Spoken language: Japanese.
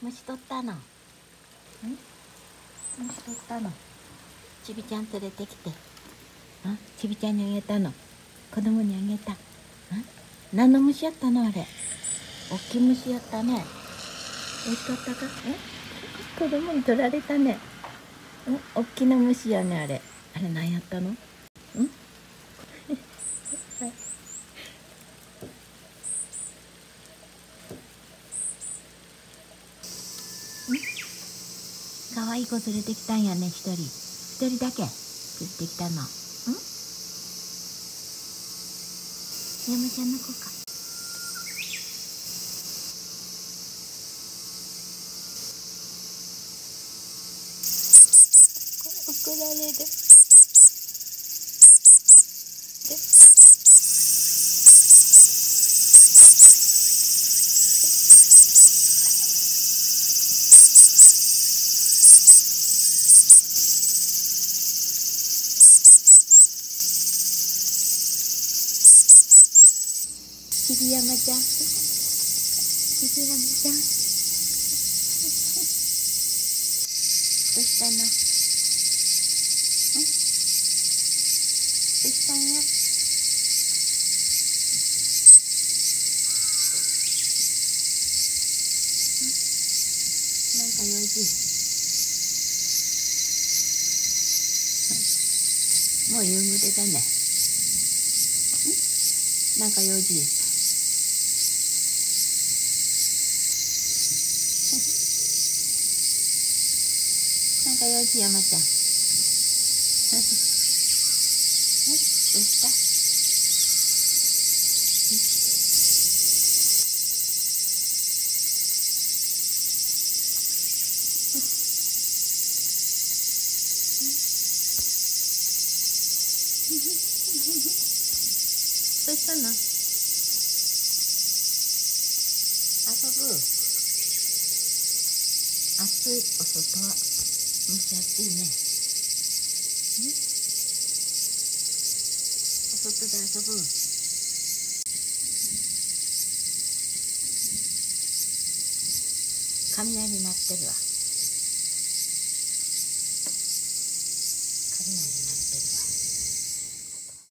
虫取ったの？虫取ったの？ちびちゃん連れてきて。ちびちゃんにあげたの？子供にあげた？何の虫やったのあれ？おっきい虫やったね。美味しかったか？子供に取られたね。おっきな虫やねあれ。あれ何やったの？かわいい子連れてきたんやね、一人だけ連れてきたの。山ちゃんの子か。怒られる。ちびやまちゃん、ちびやまちゃん、どうしたの？どうしたんよ？なんか用事？もう夕暮れだね。なんか用事？なんか用事、山ちゃん。どうした？どうしたの？遊ぶ？暑い、お外は。蒸し暑いね。お外で遊ぶ？雷鳴ってるわ。